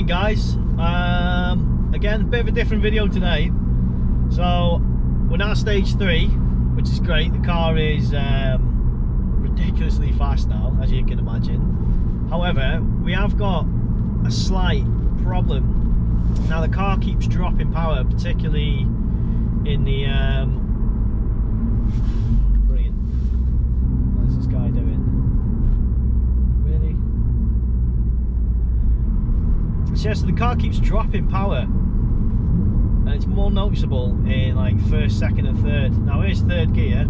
morning, guys. Again, a bit of a different video today. So we're now stage 3, which is great. The car is ridiculously fast now, as you can imagine. However, we have got a slight problem. Now the car keeps dropping power, particularly in the brilliant. What's this guy doing? Really? So yes, the car keeps dropping power, and it's more noticeable in like first, second and third. Now here's third gear.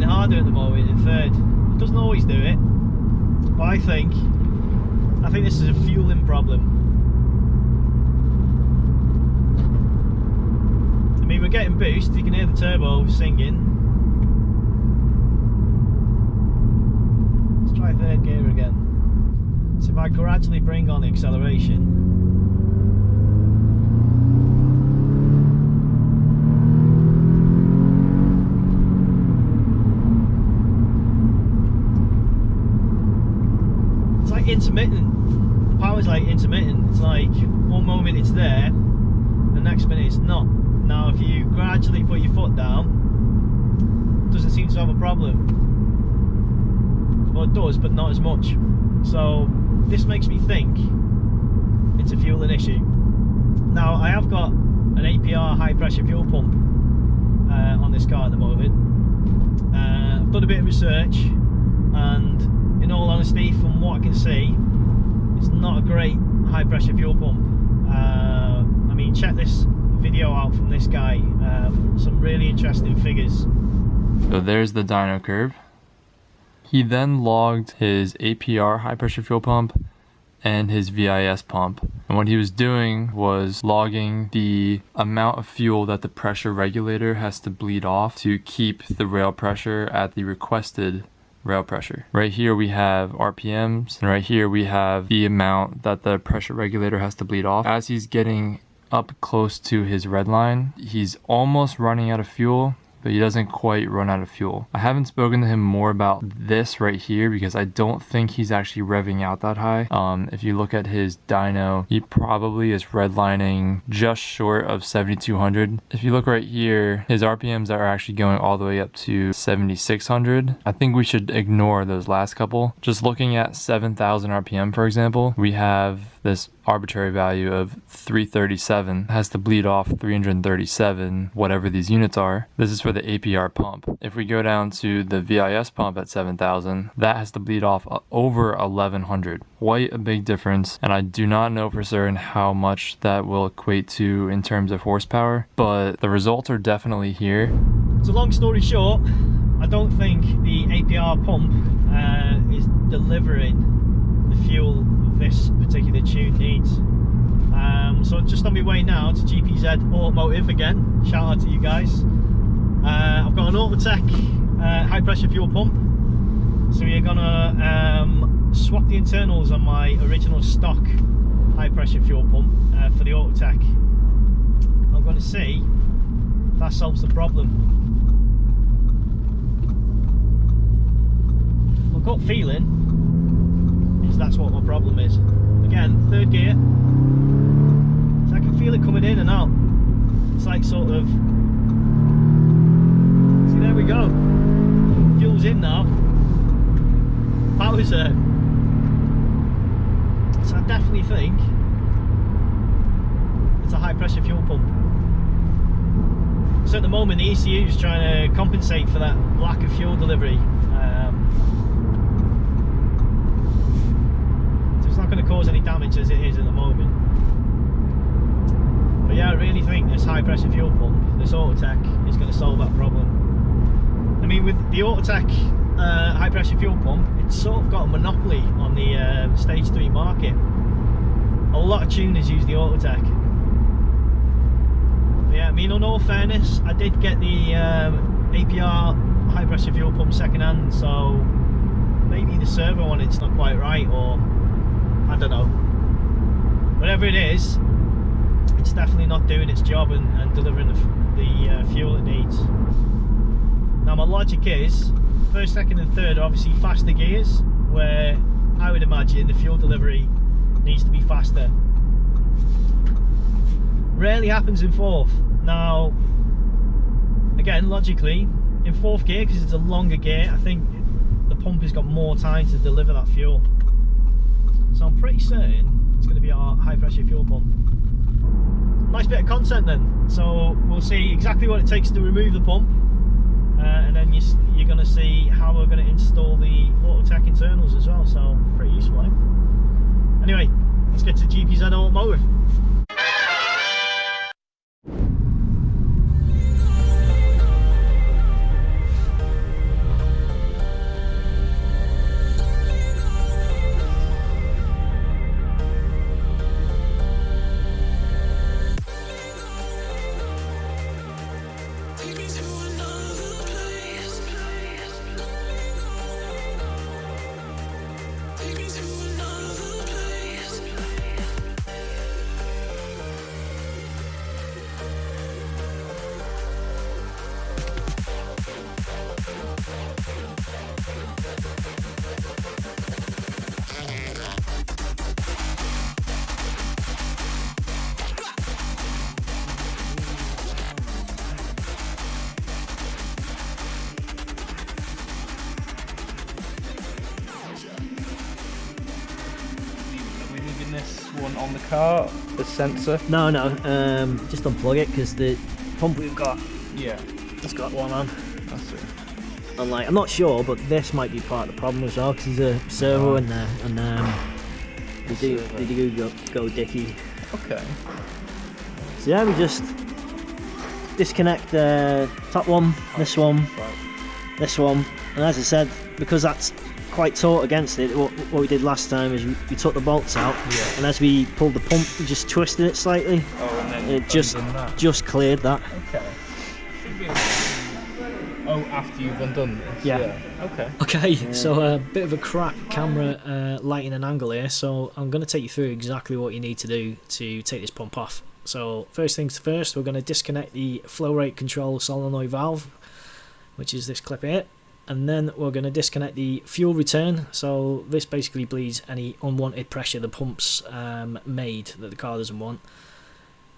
Harder at the moment in third. It doesn't always do it, but I think this is a fueling problem. I mean, we're getting boost, you can hear the turbo singing. Let's try third gear again. So if I gradually bring on the acceleration, intermittent. The power's like intermittent. It's like one moment it's there, the next minute it's not. Now if you gradually put your foot down, it doesn't seem to have a problem. Well, it does, but not as much. So this makes me think it's a fueling issue. Now I have got an APR high pressure fuel pump on this car at the moment. I've done a bit of research, and in all honesty, from what I can see, it's not a great high pressure fuel pump. I mean, check this video out from this guy. Some really interesting figures. So there's the dyno curve. He then logged his APR high pressure fuel pump and his VIS pump. And what he was doing was logging the amount of fuel that the pressure regulator has to bleed off to keep the rail pressure at the requested rail pressure. Right here we have RPMs, and right here we have the amount that the pressure regulator has to bleed off. As he's getting up close to his red line, he's almost running out of fuel, but he doesn't quite run out of fuel. I haven't spoken to him more about this right here because I don't think he's actually revving out that high. If you look at his dyno, he probably is redlining just short of 7,200. If you look right here, his RPMs are actually going all the way up to 7,600. I think we should ignore those last couple. Just looking at 7,000 RPM, for example, we have this arbitrary value of 337, has to bleed off 337, whatever these units are. This is for the APR pump. If we go down to the VIS pump at 7,000, that has to bleed off over 1,100. Quite a big difference, and I do not know for certain how much that will equate to in terms of horsepower, but the results are definitely here. So long story short, I don't think the APR pump is delivering the fuel this particular tune needs. So just on my way now to GPZ Automotive again. Shout out to you guys. I've got an Autotech high pressure fuel pump. So we're gonna swap the internals on my original stock high pressure fuel pump for the Autotech. I'm gonna see if that solves the problem. My gut feeling is that's what my problem is. Again, third gear, so I can feel it coming in and out. It's like sort of, see, there we go, fuel's in now, power's there. So I definitely think it's a high pressure fuel pump. So at the moment the ECU is trying to compensate for that lack of fuel delivery. It's not going to cause any damage as it is at the moment. But yeah, I really think this high pressure fuel pump, this Autotech, is going to solve that problem. I mean, with the Autotech high pressure fuel pump, it's sort of got a monopoly on the stage 3 market. A lot of tuners use the Autotech. Yeah, I mean, in all fairness, I did get the APR high pressure fuel pump second hand, so maybe the servo on it's not quite right, or I don't know. whatever it is, it's definitely not doing its job and delivering the fuel it needs. Now my logic is, first, second and third are obviously faster gears, where I would imagine the fuel delivery needs to be faster. Rarely happens in fourth. Now, again, logically, in fourth gear, because it's a longer gear, I think the pump has got more time to deliver that fuel. So I'm pretty certain it's going to be our high pressure fuel pump. Nice bit of content then. So we'll see exactly what it takes to remove the pump, and then you're going to see how we're going to install the Autotech internals as well. So pretty useful, eh? Anyway, let's get to GPZ Automotive. This one on the car, the sensor. No, just unplug it because the pump we've got, Yeah, it's got one on. that's it. And like, I'm not sure, but this might be part of the problem as well because there's a servo in there, and they do go dicky. Okay. So yeah, we just disconnect the top one, this one, this one, and as I said, because that's quite taut against it, what we did last time is we took the bolts out, and as we pulled the pump, we just twisted it slightly. Oh, and then It just cleared that. Okay. Oh, after you've undone this? Yeah. Okay. Okay, so a bit of a crap camera lighting and angle here, so I'm going to take you through exactly what you need to do to take this pump off. So first things first, we're going to disconnect the flow rate control solenoid valve, which is this clip here, and then we're going to disconnect the fuel return. So this basically bleeds any unwanted pressure the pump's made that the car doesn't want.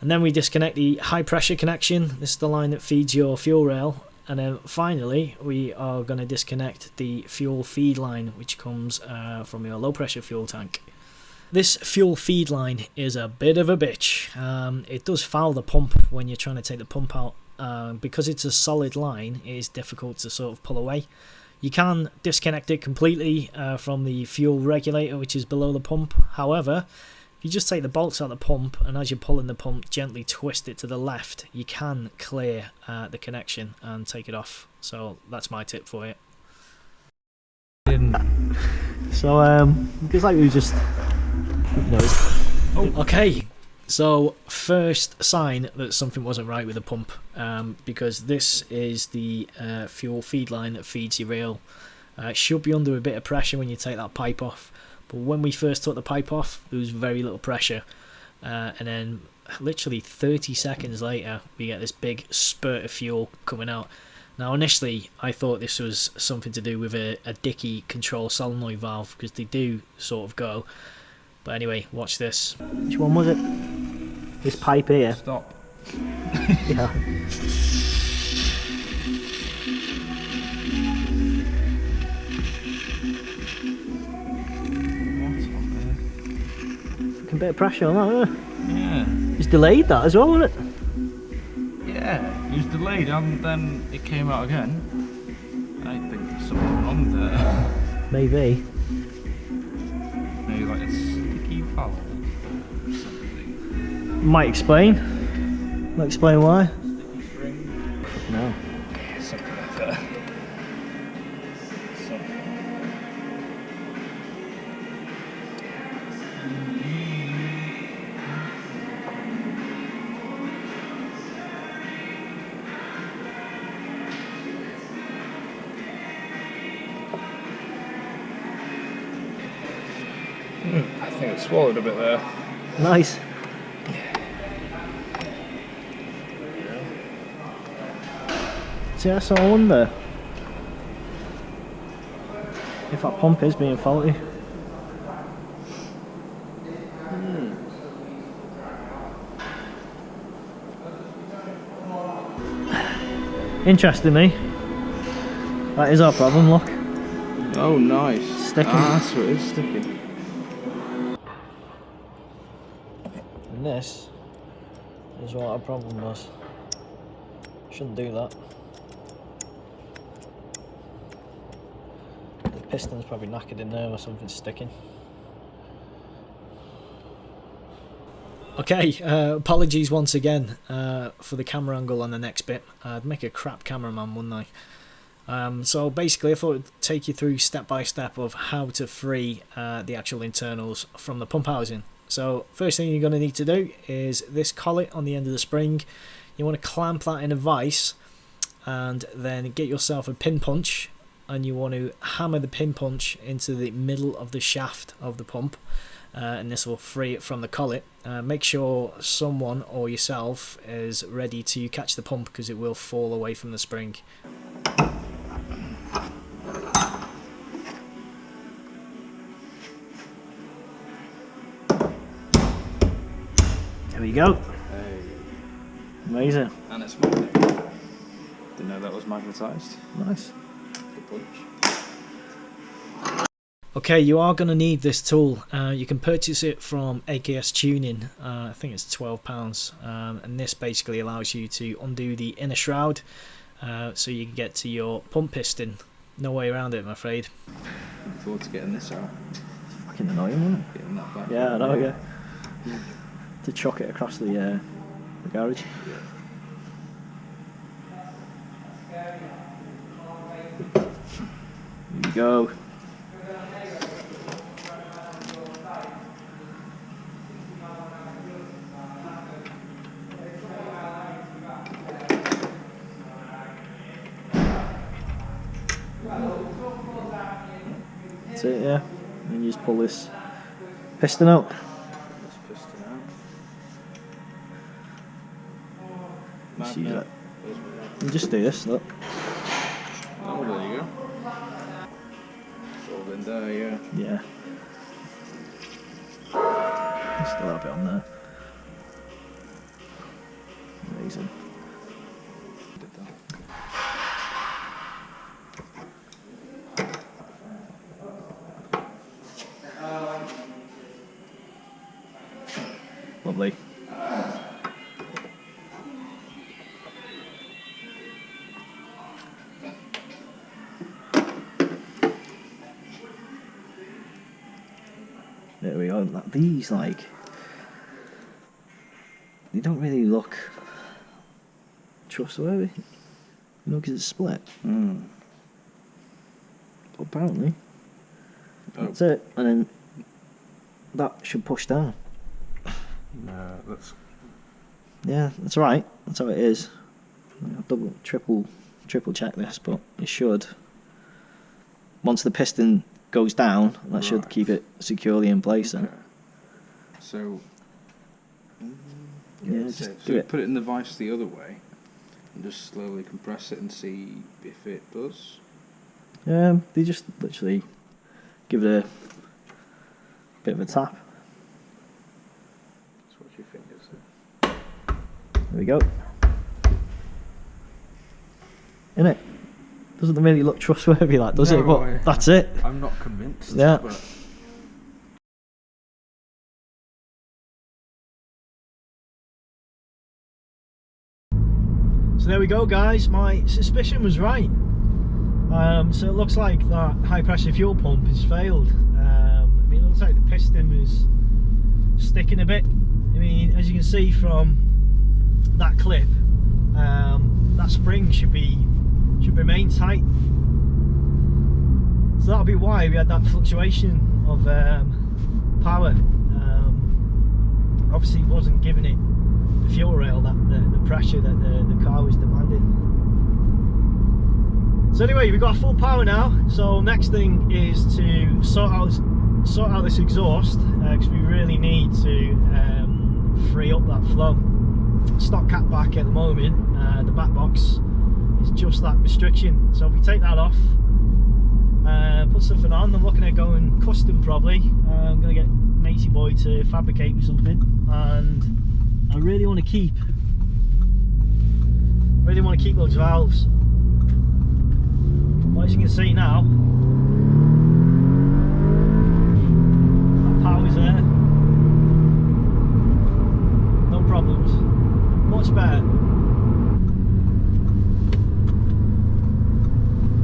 And then we disconnect the high pressure connection. This is the line that feeds your fuel rail. And then finally, we are going to disconnect the fuel feed line, which comes from your low pressure fuel tank. This fuel feed line is a bit of a bitch. It does foul the pump when you're trying to take the pump out. Because it's a solid line, it is difficult to sort of pull away. You can disconnect it completely from the fuel regulator, which is below the pump. However, if you just take the bolts out of the pump, and as you're pulling the pump, gently twist it to the left, you can clear the connection and take it off. So that's my tip for you. So because like we just, okay. So first sign that something wasn't right with the pump, because this is the fuel feed line that feeds your rail. It should be under a bit of pressure when you take that pipe off, but when we first took the pipe off, there was very little pressure, and then literally 30 seconds later we get this big spurt of fuel coming out. Now initially I thought this was something to do with a dicky control solenoid valve, because they do sort of go. But anyway, watch this. Which one was it? This pipe here. Stop. Yeah. A bit of pressure on that, huh? Yeah. It's delayed that as well, wasn't it? Yeah, it was delayed and then it came out again. I think there's something wrong there. Maybe. Maybe like a sticky valve or something. Might explain. Might explain why. Sticky spring? No. Something like that. Something. I think it swallowed a bit there. Nice. See, that's all I wonder if that pump is being faulty. Interestingly, that is our problem, look. Oh, nice. Sticking. Ah, that's what it is, sticking. And this is what our problem was. Shouldn't do that. The piston's probably knackered in there or something sticking. Okay, apologies once again for the camera angle on the next bit. I'd make a crap cameraman, wouldn't I? So basically I thought I'd take you through step by step of how to free the actual internals from the pump housing. So first thing you're going to need to do is this collet on the end of the spring. You want to clamp that in a vise and then get yourself a pin punch, and you want to hammer the pin punch into the middle of the shaft of the pump, and this will free it from the collet. Make sure someone or yourself is ready to catch the pump because it will fall away from the spring. There we go. Hey. Amazing. And it's magnetic. Didn't know that was magnetised. Nice. Good punch. Okay, you are going to need this tool. You can purchase it from AKS Tuning. I think it's £12, and this basically allows you to undo the inner shroud so you can get to your pump piston. No way around it, I'm afraid. Look forward to getting this out. Fucking annoying, wasn't it? Getting that back. Yeah, I know, yeah. To chuck it across the garage. Here we go. That's it, yeah. And then you just pull this piston out. Just use it. And just do this, look. Oh, there you go. It's all in there, yeah. Yeah. Still have it on there. Amazing. Did that. Lovely. There we go. These, like, they don't really look trustworthy, you know, because it's split. But apparently, that's it, and then that should push down. No, that's... Yeah, that's right. That's how it is. I'll double, triple check this, but it should. Once the piston goes down, that should keep it securely in place. Then. So, yeah, just so do it. put it in the vise the other way, and just slowly compress it and see if it does. They just literally give it a bit of a tap. That's what your fingers do. There we go. Innit? Doesn't really look trustworthy, like, does it? But that's it. I'm not convinced. Yeah. But so there we go, guys. My suspicion was right. So it looks like that high pressure fuel pump has failed. I mean, it looks like the piston was sticking a bit. I mean, as you can see from that clip, that spring should remain tight. So that'll be why we had that fluctuation of power. Obviously, it wasn't giving it the fuel rail that the pressure that the car was demanding. So anyway, we've got full power now. So next thing is to sort out sort out this exhaust because we really need to free up that flow. Stock cat back at the moment, the back box is just that restriction. So if we take that off, put something on, I'm looking at going custom probably. I'm going to get Matey Boy to fabricate me something, and I really want to keep those valves. But as you can see now, that power's there, no problems, much better.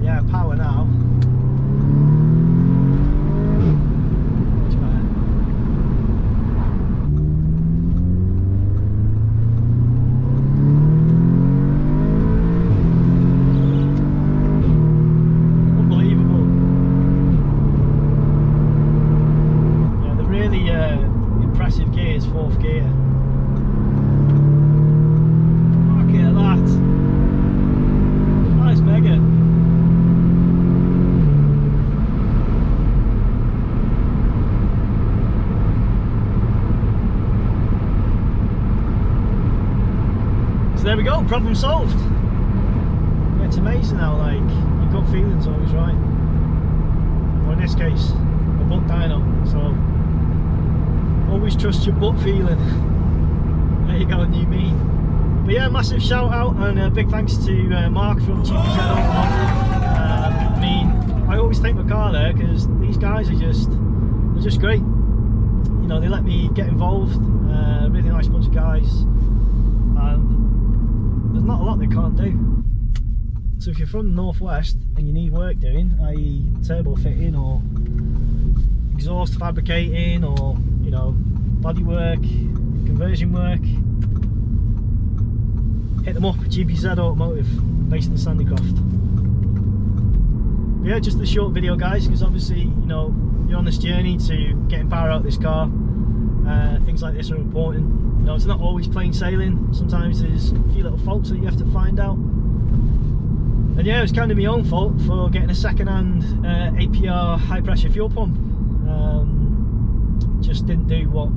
Yeah, power now. Much better. Unbelievable. Yeah, the really impressive gear is 4th gear. Look at that. Nice mega. There we go, problem solved. Yeah, it's amazing how like your gut feeling's always right. Or in this case, a butt dyno. So always trust your butt feeling. There you go, new me. But yeah, massive shout out and a big thanks to Mark from GPZ Automotive. I mean, I always take my car there because these guys are just great. You know, they let me get involved. Really nice bunch of guys. There's not a lot they can't do. So if you're from the northwest and you need work doing, i.e. turbo fitting or exhaust fabricating or, you know, body work, conversion work, hit them up, GPZ Automotive, based in Sandycroft. But yeah, just a short video guys, because obviously, you know, you're on this journey to getting power out of this car. Things like this are important. You know, it's not always plain sailing. Sometimes there's a few little faults that you have to find out. And yeah, it was kind of my own fault for getting a second-hand APR high-pressure fuel pump. Just didn't do what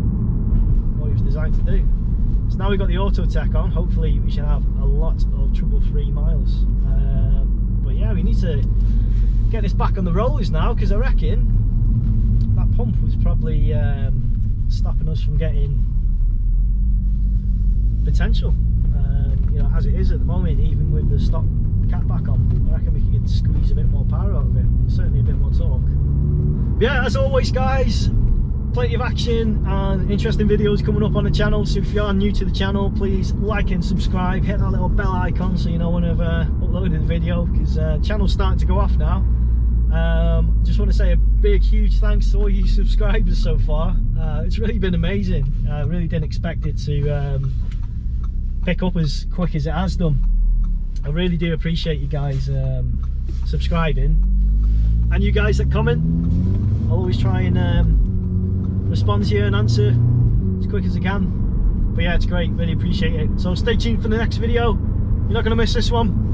it was designed to do. So now we've got the Autotech on. Hopefully we should have a lot of trouble-free miles. But yeah, we need to get this back on the rollers now, because I reckon that pump was probably stopping us from getting potential. You know, as it is at the moment, even with the stock cat back on, I reckon we could squeeze a bit more power out of it, certainly a bit more torque. But yeah, as always guys, plenty of action and interesting videos coming up on the channel. So if you are new to the channel, please like and subscribe, hit that little bell icon so you know when I've uploaded the video, because the channel's starting to go off now. Just want to say a big huge thanks to all you subscribers so far. It's really been amazing. I really didn't expect it to pick up as quick as it has done. I really do appreciate you guys subscribing, and you guys that comment. I'll always try and respond to you and answer as quick as I can. But yeah, it's great, really appreciate it. So stay tuned for the next video, you're not going to miss this one.